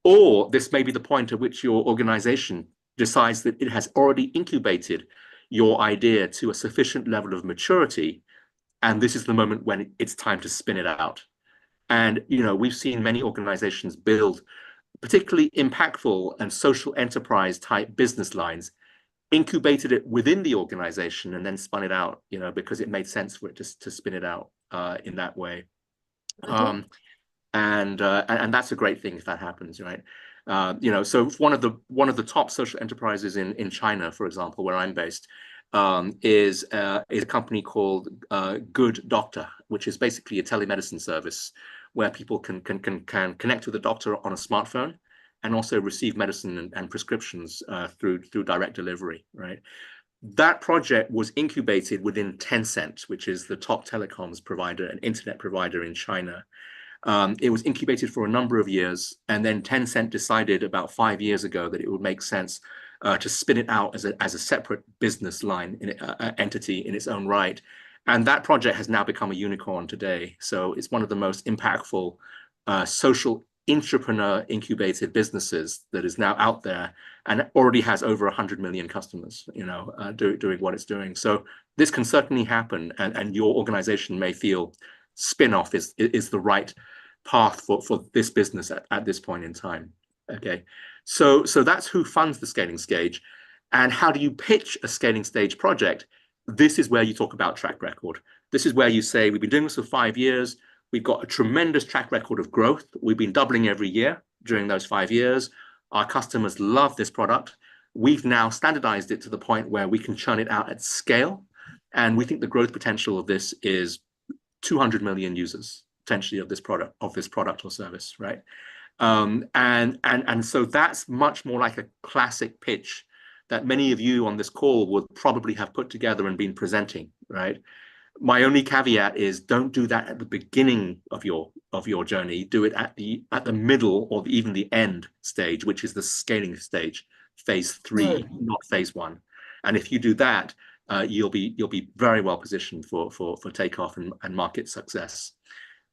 Or this may be the point at which your organization decides that it has already incubated your idea to a sufficient level of maturity, and this is the moment when it's time to spin it out. And we've seen many organizations build particularly impactful and social enterprise type business lines, incubated it within the organization, and then spun it out, because it made sense for it to spin it out in that way. Okay. And that's a great thing if that happens, right? So one of the top social enterprises in China, for example, where I'm based, is a company called Good Doctor, which is basically a telemedicine service where people can connect with a doctor on a smartphone and also receive medicine and prescriptions through direct delivery, right? That project was incubated within Tencent, which is the top telecoms provider and internet provider in China. It was incubated for a number of years, and then Tencent decided about 5 years ago that it would make sense to spin it out as a separate business line entity in its own right. And that project has now become a unicorn today. So it's one of the most impactful social entrepreneur incubated businesses that is now out there, and already has over 100 million customers, doing what it's doing. So this can certainly happen, and your organization may feel spin-off is the right path for this business at this point in time. Okay, so that's who funds the scaling stage. And how do you pitch a scaling stage project? This is where you talk about track record. This is where you say, we've been doing this for 5 years. We've got a tremendous track record of growth. We've been doubling every year during those 5 years. Our customers love this product. We've now standardized it to the point where we can churn it out at scale. And we think the growth potential of this is 200 million users potentially of this product or service, right? And so that's much more like a classic pitch that many of you on this call would probably have put together and been presenting, right? My only caveat is don't do that at the beginning of your journey. Do it at the middle or even the end stage, which is the scaling stage, phase 3, not phase 1. And if you do that, you'll be very well positioned for takeoff and market success.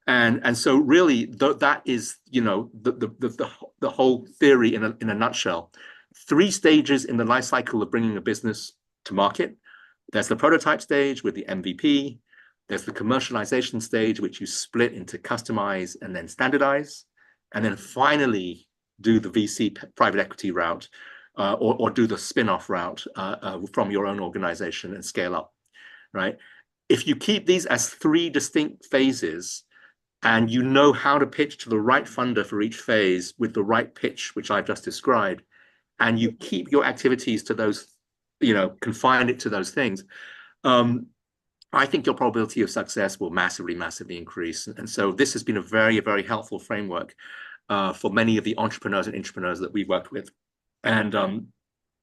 And so really that is the whole theory in a nutshell. three stages in the life cycle of bringing a business to market. There's the prototype stage with the MVP. There's the commercialization stage, which you split into customize and then standardize. And then finally do the VC private equity route, or do the spin-off route from your own organization and scale up, right? If you keep these as three distinct phases, and you know how to pitch to the right funder for each phase with the right pitch, which I've just described, and you keep your activities to those, confine it to those things, I think your probability of success will massively, massively increase. And so this has been a very, very helpful framework for many of the entrepreneurs and intrapreneurs that we've worked with. And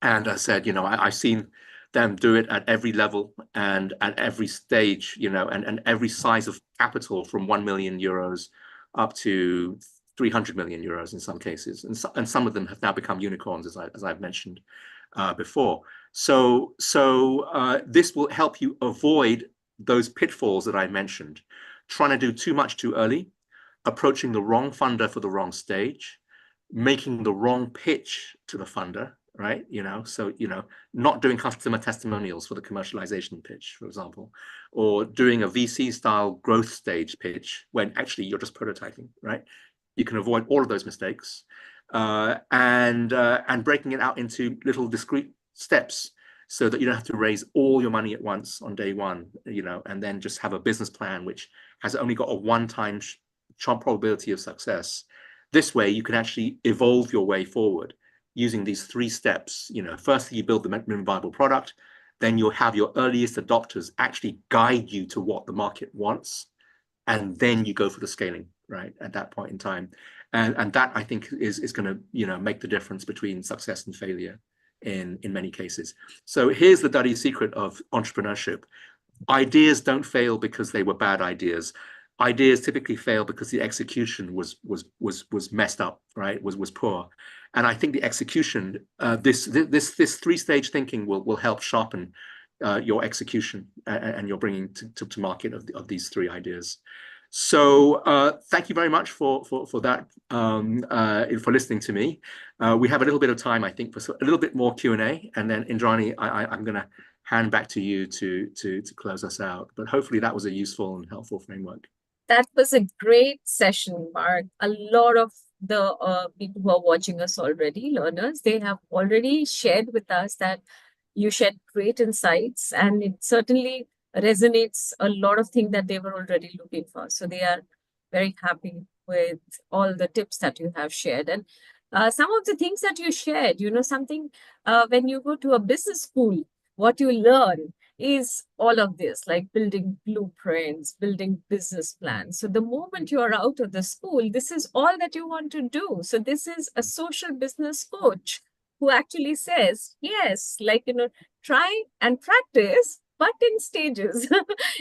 I said, I've seen them do it at every level and at every stage, and every size of capital from 1 million euros up to 300 million euros in some cases. And some of them have now become unicorns, as I've mentioned before. So this will help you avoid those pitfalls that I mentioned, trying to do too much too early, approaching the wrong funder for the wrong stage, making the wrong pitch to the funder, right? Not doing customer testimonials for the commercialization pitch, for example, or doing a VC style growth stage pitch when actually you're just prototyping, right? You can avoid all of those mistakes, and breaking it out into little discrete steps so that you don't have to raise all your money at once on day one, and then just have a business plan which has only got a one-time probability of success. This way, you can actually evolve your way forward using these three steps. Firstly, you build the minimum viable product, then you'll have your earliest adopters actually guide you to what the market wants, and then you go for the scaling, right, at that point in time. And that, I think, is going to, make the difference between success and failure in many cases. So here's the dirty secret of entrepreneurship. Ideas don't fail because they were bad ideas. Ideas typically fail because the execution was messed up, right? Was poor. And I think the execution, this three-stage thinking will help sharpen your execution and your bringing to market of these three ideas. So thank you very much for that, for listening to me. We have a little bit of time, I think, for a little bit more Q&A, and then Indrani, I'm going to hand back to you to close us out. But hopefully that was a useful and helpful framework. That was a great session, Mark. A lot of the people who are watching us already, learners, they have already shared with us that you shared great insights, and it certainly resonates a lot of things that they were already looking for. So they are very happy with all the tips that you have shared. And some of the things that you shared, something when you go to a business school, what you learn is all of this, like building blueprints, building business plans. So the moment you are out of the school, this is all that you want to do. So this is a social business coach who actually says, yes, try and practice, but in stages.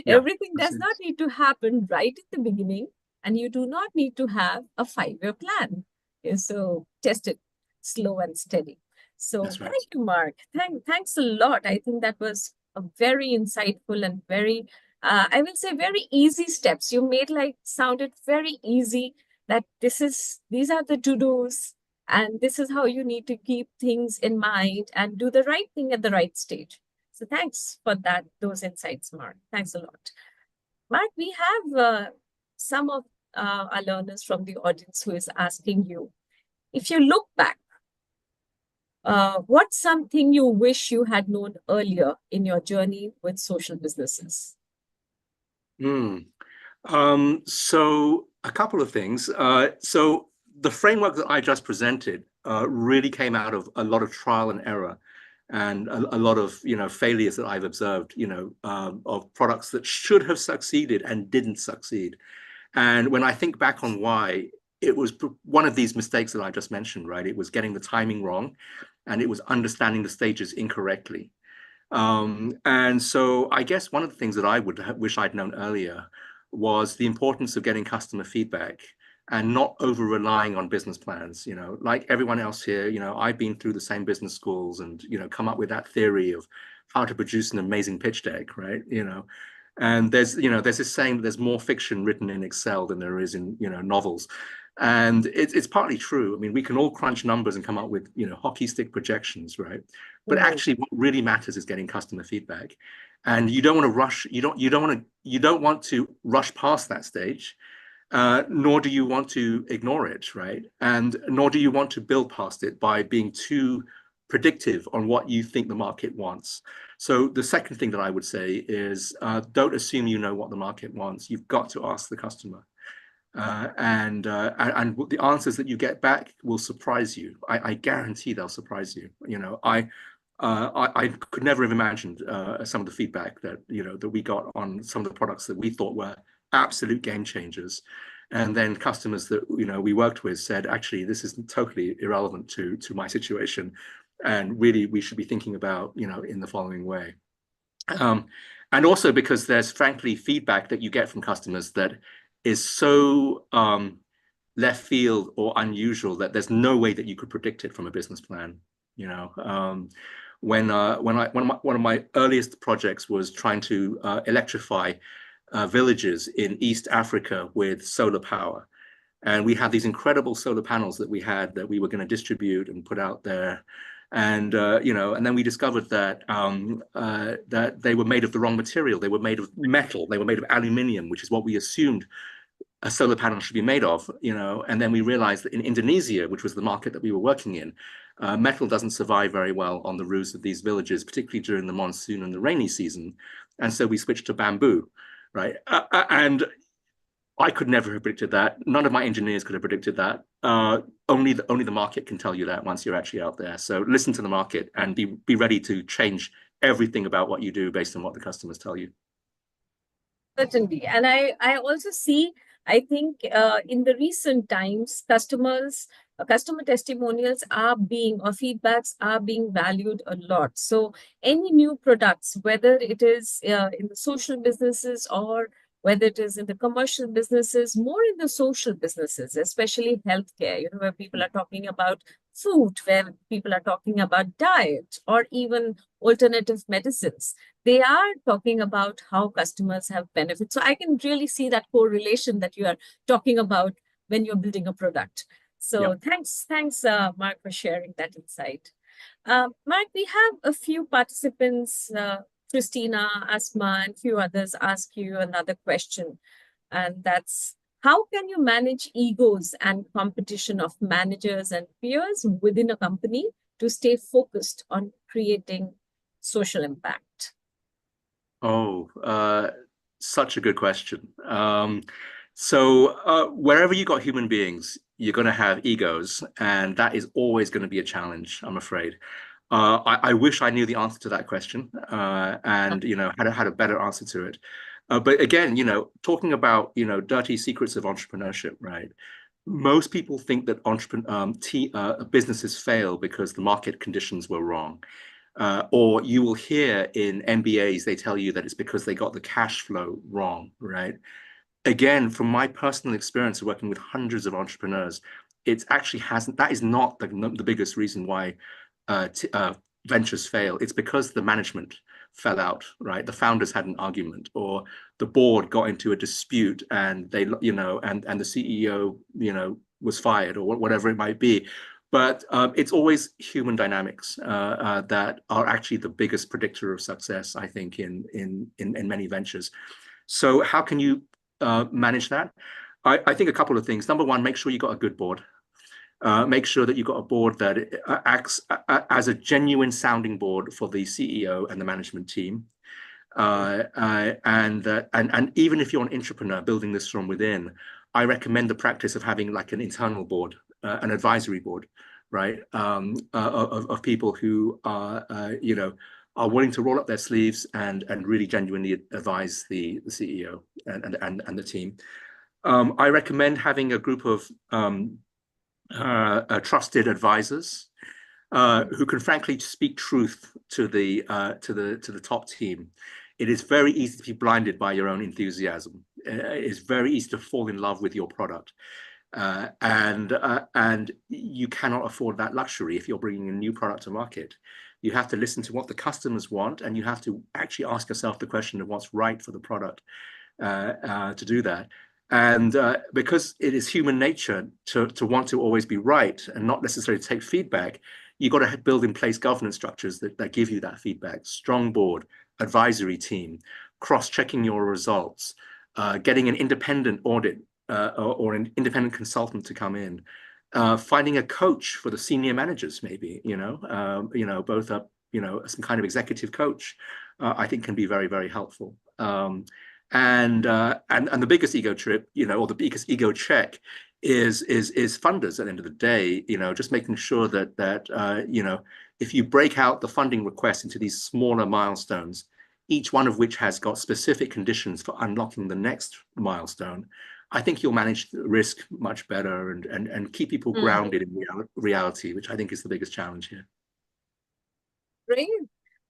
Everything does not need to happen right at the beginning, and you do not need to have a 5-year plan. So test it slow and steady. So thank you, Mark. Thanks a lot. I think that was a very insightful and very, I will say, very easy steps. You made sounded very easy, that these are the to-dos, and this is how you need to keep things in mind and do the right thing at the right stage. So thanks for those insights, Mark. Thanks a lot. Mark, we have some of our learners from the audience who is asking you, if you look back, what's something you wish you had known earlier in your journey with social businesses? So a couple of things. So the framework that I just presented really came out of a lot of trial and error, and a lot of failures that I've observed, of products that should have succeeded and didn't succeed. And when I think back on why, it was one of these mistakes that I just mentioned, right? It was getting the timing wrong, and it was understanding the stages incorrectly. And so I guess one of the things that I would wish I'd known earlier was the importance of getting customer feedback and not over relying on business plans. Like everyone else here, I've been through the same business schools and, come up with that theory of how to produce an amazing pitch deck, right? And there's this saying that there's more fiction written in Excel than there is in, novels. And it's partly true. I mean, we can all crunch numbers and come up with, hockey stick projections, right? But Mm. actually, what really matters is getting customer feedback. And you don't want to rush, you don't want to rush past that stage, nor do you want to ignore it, right? And nor do you want to build past it by being too predictive on what you think the market wants. So the second thing that I would say is don't assume you know what the market wants. You've got to ask the customer. And the answers that you get back will surprise you. I guarantee they'll surprise you. I could never have imagined some of the feedback that we got on some of the products that we thought were absolute game changers, and then customers that we worked with said, actually, this is totally irrelevant to my situation, and really we should be thinking about in the following way. And also because there's frankly feedback that you get from customers that is so left field or unusual that there's no way that you could predict it from a business plan. When one of my earliest projects was trying to electrify villages in East Africa with solar power. And we had these incredible solar panels that we were going to distribute and put out there. And and then we discovered that that they were made of the wrong material. They were made of metal. They were made of aluminium, which is what we assumed a solar panel should be made of. And then we realized that in Indonesia, which was the market that we were working in, metal doesn't survive very well on the roofs of these villages, particularly during the monsoon and the rainy season. And so we switched to bamboo, right? And I could never have predicted that. None of my engineers could have predicted that. Only the market can tell you that once you're actually out there. So listen to the market and be ready to change everything about what you do based on what the customers tell you. Certainly. And I also see, I think in the recent times, customer testimonials are being, or feedbacks are being valued a lot. So any new products, whether it is in the social businesses or whether it is in the commercial businesses, more in the social businesses, especially healthcare, where people are talking about food, where people are talking about diet, or even alternative medicines. They are talking about how customers have benefits. So I can really see that correlation that you are talking about when you're building a product. So Yep. thanks, Mark, for sharing that insight. Mark, we have a few participants, Christina, Asma, and a few others ask you another question. And that's, how can you manage egos and competition of managers and peers within a company to stay focused on creating social impact? Oh, such a good question. So wherever you got human beings, you're going to have egos, and that is always going to be a challenge, I'm afraid. I wish I knew the answer to that question, and had a better answer to it. But again, talking about dirty secrets of entrepreneurship, right? Most people think that businesses fail because the market conditions were wrong. Or you will hear in MBAs, they tell you that it's because they got the cash flow wrong, right? Again, from my personal experience of working with hundreds of entrepreneurs, it actually hasn't, that is not the biggest reason why ventures fail. It's because the management fell out, right? The founders had an argument, or the board got into a dispute, and they, and the CEO, was fired, or whatever it might be. But it's always human dynamics that are actually the biggest predictor of success, I think, in many ventures. So how can you manage that? I think a couple of things. Number one, make sure you got a good board. Make sure that you've got a board that acts as a genuine sounding board for the CEO and the management team. And even if you're an entrepreneur building this from within, I recommend the practice of having like an internal board, an advisory board, right? Of people who are willing to roll up their sleeves and really genuinely advise the CEO and the team. I recommend having a group of trusted advisors who can frankly speak truth to the top team. It is very easy to be blinded by your own enthusiasm. It is very easy to fall in love with your product. And you cannot afford that luxury if you're bringing a new product to market. You have to listen to what the customers want, and you have to actually ask yourself the question of what's right for the product to do that. And because it is human nature to want to always be right and not necessarily take feedback, you've got to build in place governance structures that give you that feedback. Strong board, advisory team, cross-checking your results, getting an independent audit or an independent consultant to come in, finding a coach for the senior managers, maybe, both up, some kind of executive coach, I think can be very, very helpful. And the biggest ego trip, or the biggest ego check is funders at the end of the day, just making sure that if you break out the funding request into these smaller milestones, each one of which has got specific conditions for unlocking the next milestone, I think you'll manage the risk much better and keep people grounded in reality, which I think is the biggest challenge here. Great.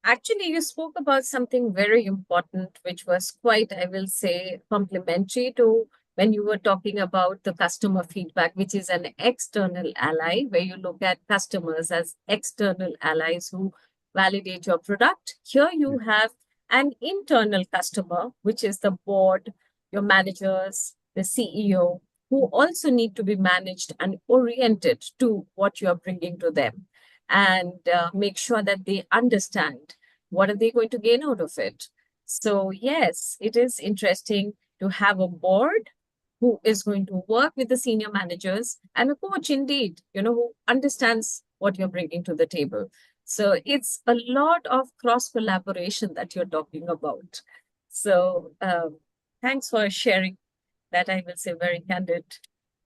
Actually, you spoke about something very important, which was quite, I will say, complementary to when you were talking about the customer feedback, which is an external ally, where you look at customers as external allies who validate your product. Here you have an internal customer, which is the board, your managers, the CEO, who also need to be managed and oriented to what you're bringing to them, and make sure that they understand what are they going to gain out of it. So yes, it is interesting to have a board who is going to work with the senior managers, and a coach indeed, who understands what you're bringing to the table. So it's a lot of cross collaboration that you're talking about. So thanks for sharing that, I will say, very candid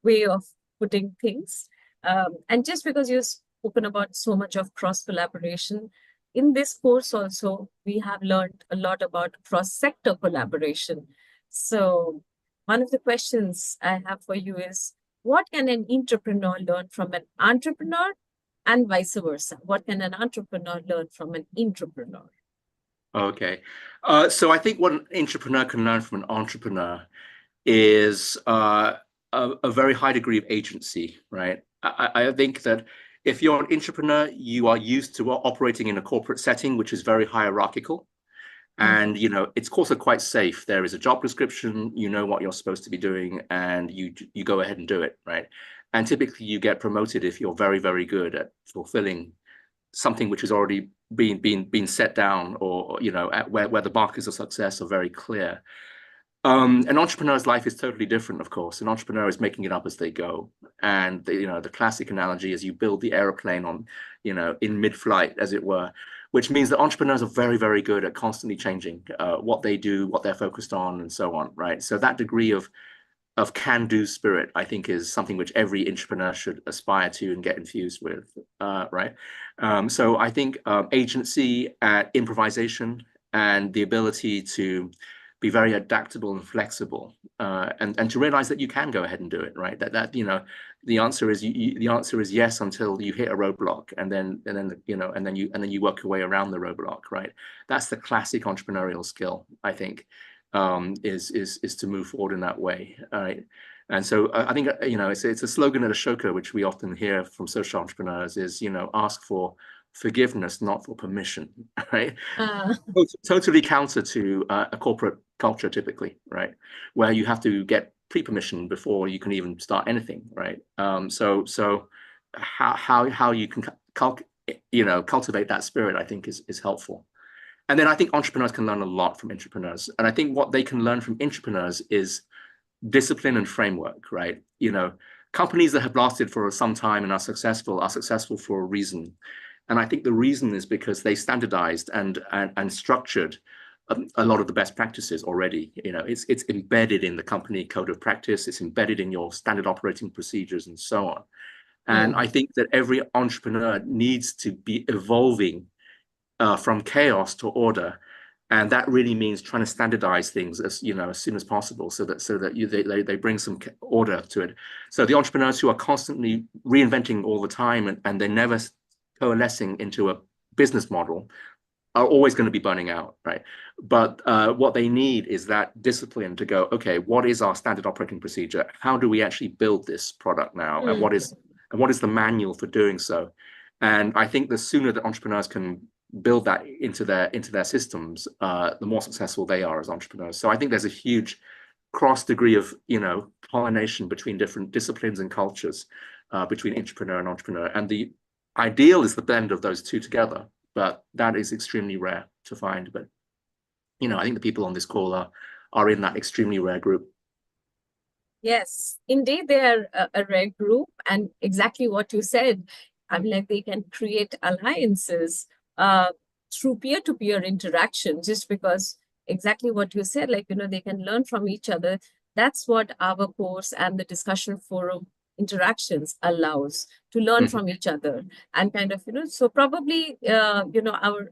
way of putting things. And just because you've spoken about so much of cross collaboration, in this course also, we have learned a lot about cross sector collaboration. So, one of the questions I have for you is, what can an entrepreneur learn from an entrepreneur, and vice versa? What can an entrepreneur learn from an entrepreneur? Okay. So I think what an entrepreneur can learn from an entrepreneur is a very high degree of agency, right? I think that if you're an entrepreneur, you are used to operating in a corporate setting, which is very hierarchical. And, it's also quite safe. There is a job description, you know what you're supposed to be doing, and you go ahead and do it, right? And typically you get promoted if you're very, very good at fulfilling something which has already been set down, or at where the markers of success are very clear. An entrepreneur's life is totally different, of course. An entrepreneur is making it up as they go. And the classic analogy is you build the aeroplane on, in mid-flight, as it were, which means that entrepreneurs are very, very good at constantly changing what they do, what they're focused on, and so on, right? So that degree of can-do spirit, I think, is something which every entrepreneur should aspire to and get infused with, right? So I think agency, improvisation, and the ability to be very adaptable and flexible, and to realize that you can go ahead and do it, right? That the answer is the answer is yes until you hit a roadblock, and then you work your way around the roadblock, right? That's the classic entrepreneurial skill, I think, is to move forward in that way, right? And so I think it's a slogan at Ashoka, which we often hear from social entrepreneurs, is ask for forgiveness, not for permission, right? Totally counter to a corporate culture, typically, right, where you have to get pre-permission before you can even start anything, right? So how you can cultivate that spirit, I think, is helpful. And then I think entrepreneurs can learn a lot from entrepreneurs, and I think what they can learn from entrepreneurs is discipline and framework, right? Companies that have lasted for some time and are successful for a reason. And I think the reason is because they standardized and structured a lot of the best practices already. It's embedded in the company code of practice. It's embedded in your standard operating procedures and so on. And I think that every entrepreneur needs to be evolving from chaos to order. And that really means trying to standardize things as soon as possible, so that they bring some order to it. So the entrepreneurs who are constantly reinventing all the time and they're never coalescing into a business model are always going to be burning out, right? But what they need is that discipline to go, okay, what is our standard operating procedure? How do we actually build this product now? And what is the manual for doing so? And I think the sooner that entrepreneurs can build that into their systems, the more successful they are as entrepreneurs. So I think there's a huge cross degree of, pollination between different disciplines and cultures, between intrapreneur and entrepreneur. And the ideal is the blend of those two together, but that is extremely rare to find. But, I think the people on this call are in that extremely rare group. Yes, indeed, they are a rare group, and exactly what you said. I mean, like they can create alliances through peer-to-peer interaction, just because exactly what you said, like, they can learn from each other. That's what our course and the discussion forum interactions allows, to learn Mhm. from each other and kind of, so probably,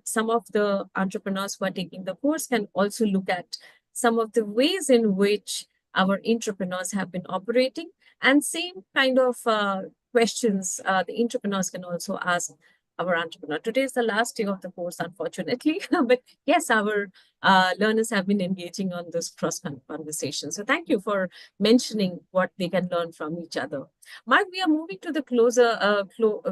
some of the entrepreneurs who are taking the course can also look at some of the ways in which our entrepreneurs have been operating, and same kind of questions the entrepreneurs can also ask our entrepreneur. Today is the last day of the course, unfortunately, but yes, our learners have been engaging on this cross conversation. So thank you for mentioning what they can learn from each other. Mark, we are moving to the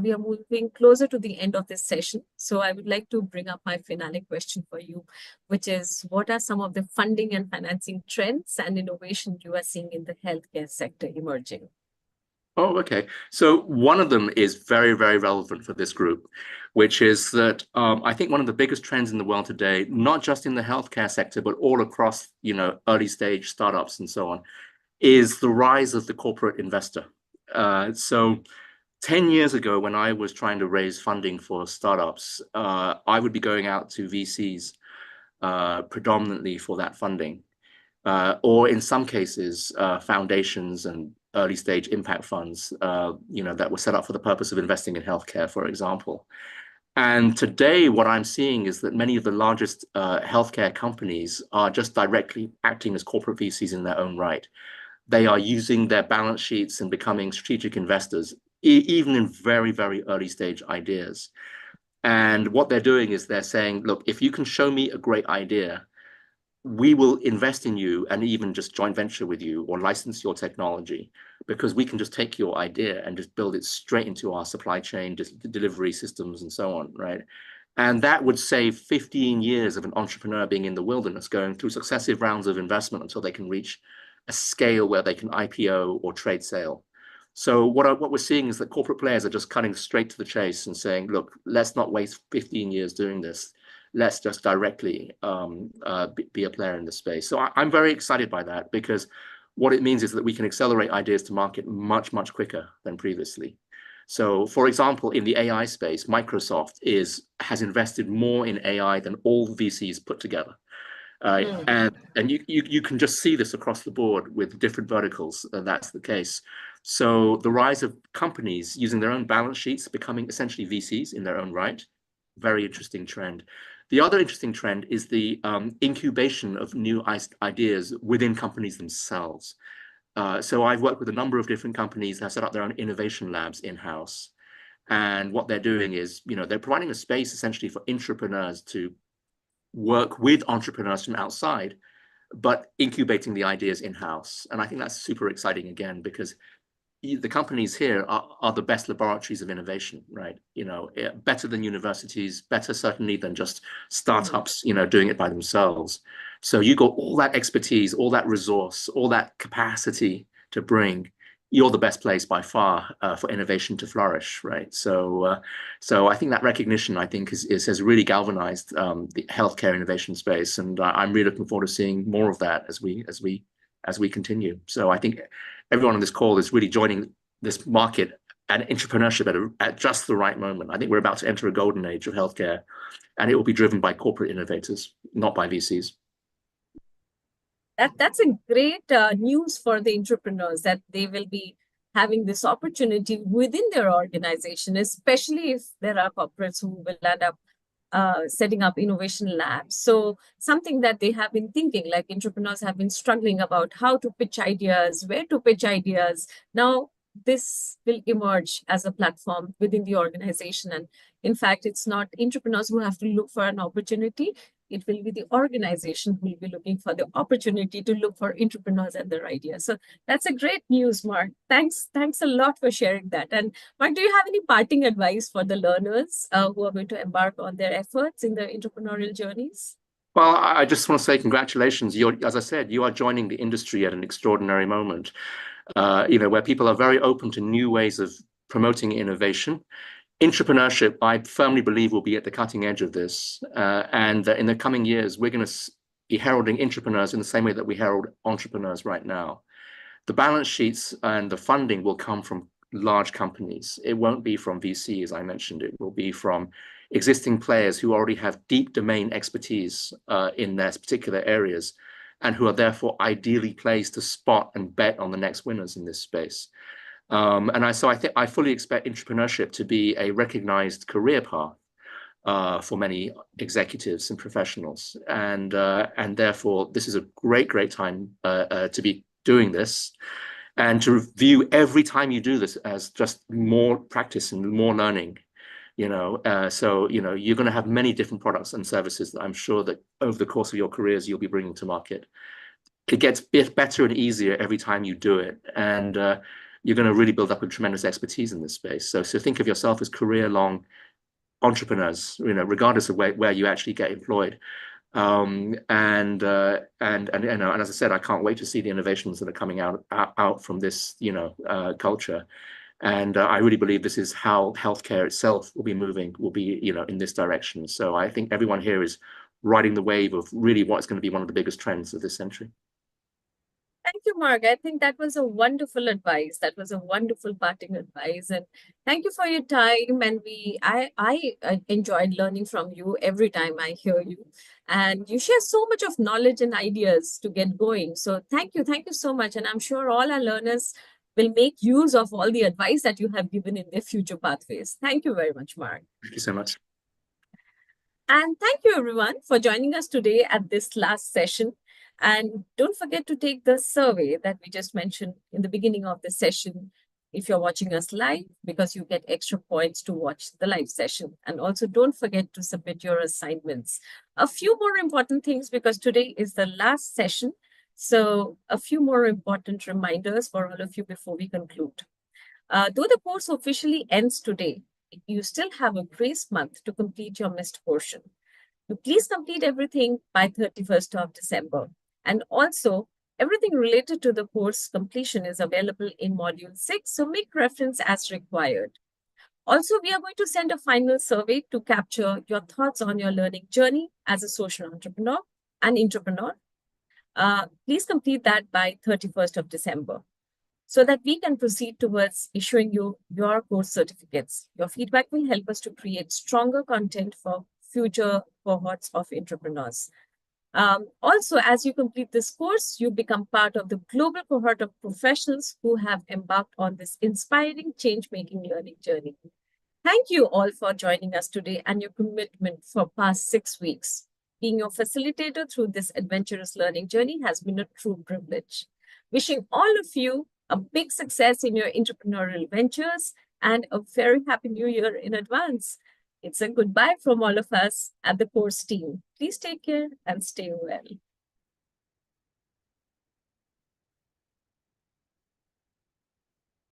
we are moving closer to the end of this session. So I would like to bring up my finale question for you, which is, what are some of the funding and financing trends and innovation you are seeing in the healthcare sector emerging? Oh, okay. So one of them is very, very relevant for this group, which is that I think one of the biggest trends in the world today, not just in the healthcare sector, but all across, early stage startups and so on, is the rise of the corporate investor. So 10 years ago, when I was trying to raise funding for startups, I would be going out to VCs predominantly for that funding, or in some cases, foundations and early stage impact funds, that were set up for the purpose of investing in healthcare, for example. And today, what I'm seeing is that many of the largest healthcare companies are just directly acting as corporate VCs in their own right. They are using their balance sheets and becoming strategic investors, even in very, very early stage ideas. And what they're doing is they're saying, look, if you can show me a great idea, we will invest in you and even just joint venture with you or license your technology, because we can just take your idea and just build it straight into our supply chain delivery systems and so on, right? And that would save 15 years of an entrepreneur being in the wilderness, going through successive rounds of investment until they can reach a scale where they can IPO or trade sale. So what we're seeing is that corporate players are just cutting straight to the chase and saying, look, let's not waste 15 years doing this. Let's just directly be a player in the space. So I'm very excited by that, because what it means is that we can accelerate ideas to market much, much quicker than previously. So, for example, in the AI space, Microsoft has invested more in AI than all VCs put together. And you can just see this across the board with different verticals. That's the case. So the rise of companies using their own balance sheets, becoming essentially VCs in their own right, very interesting trend. The other interesting trend is the incubation of new ideas within companies themselves. So I've worked with a number of different companies that have set up their own innovation labs in-house. And what they're doing is, they're providing a space essentially for intrapreneurs to work with entrepreneurs from outside, but incubating the ideas in-house. And I think that's super exciting again, because the companies here are the best laboratories of innovation, right? Better than universities, better certainly than just startups, doing it by themselves. So you got all that expertise, all that resource, all that capacity to bring. You're the best place by far for innovation to flourish, right? So I think that recognition, I think, has really galvanized the healthcare innovation space, and I'm really looking forward to seeing more of that as we continue. So I think everyone on this call is really joining this market and entrepreneurship at just the right moment. I think we're about to enter a golden age of healthcare, and it will be driven by corporate innovators, not by VCs. That's a great news for the entrepreneurs, that they will be having this opportunity within their organization, especially if there are corporates who will end up setting up innovation labs. So something that they have been thinking, like entrepreneurs have been struggling about how to pitch ideas, where to pitch ideas. Now this will emerge as a platform within the organization. And in fact, it's not entrepreneurs who have to look for an opportunity. It will be the organization who will be looking for the opportunity to look for entrepreneurs and their ideas. So that's a great news, Mark. Thanks a lot for sharing that. And Mark, do you have any parting advice for the learners who are going to embark on their efforts in their entrepreneurial journeys? Well, I just want to say congratulations. As I said, you are joining the industry at an extraordinary moment, where people are very open to new ways of promoting innovation. Entrepreneurship, I firmly believe, will be at the cutting edge of this. And in the coming years, we're going to be heralding entrepreneurs in the same way that we herald entrepreneurs right now. The balance sheets and the funding will come from large companies. It won't be from VC, as I mentioned. It will be from existing players who already have deep domain expertise in their particular areas and who are therefore ideally placed to spot and bet on the next winners in this space. So I think I fully expect entrepreneurship to be a recognized career path for many executives and professionals, and therefore this is a great time to be doing this, and to view every time you do this as just more practice and more learning. So you're going to have many different products and services that I'm sure that over the course of your careers you'll be bringing to market. It gets better and easier every time you do it, and you're going to really build up a tremendous expertise in this space. So think of yourself as career-long entrepreneurs, regardless of where you actually get employed. And as I said, I can't wait to see the innovations that are coming out from this, culture. And I really believe this is how healthcare itself will be moving, in this direction. So I think everyone here is riding the wave of really what's going to be one of the biggest trends of this century. Thank you, Mark. I think that was a wonderful advice. That was a wonderful parting advice. And thank you for your time. And I enjoyed learning from you every time I hear you. And you share so much of knowledge and ideas to get going. So thank you. Thank you so much. And I'm sure all our learners will make use of all the advice that you have given in their future pathways. Thank you very much, Mark. Thank you so much. And thank you, everyone, for joining us today at this last session. And don't forget to take the survey that we just mentioned in the beginning of the session if you're watching us live, because you get extra points to watch the live session. And also don't forget to submit your assignments. A few more important things, because today is the last session. So a few more important reminders for all of you before we conclude. Though the course officially ends today, you still have a grace month to complete your missed portion. So please complete everything by 31st of December. And also, everything related to the course completion is available in Module 6, so make reference as required. Also, we are going to send a final survey to capture your thoughts on your learning journey as a social entrepreneur and entrepreneur. Please complete that by 31st of December so that we can proceed towards issuing you your course certificates. Your feedback will help us to create stronger content for future cohorts of entrepreneurs. Also, as you complete this course, you become part of the global cohort of professionals who have embarked on this inspiring change-making learning journey. Thank you all for joining us today and your commitment for past 6 weeks. Being your facilitator through this adventurous learning journey has been a true privilege. Wishing all of you a big success in your entrepreneurial ventures and a very happy new year in advance. It's a goodbye from all of us at the course team. Please take care and stay well.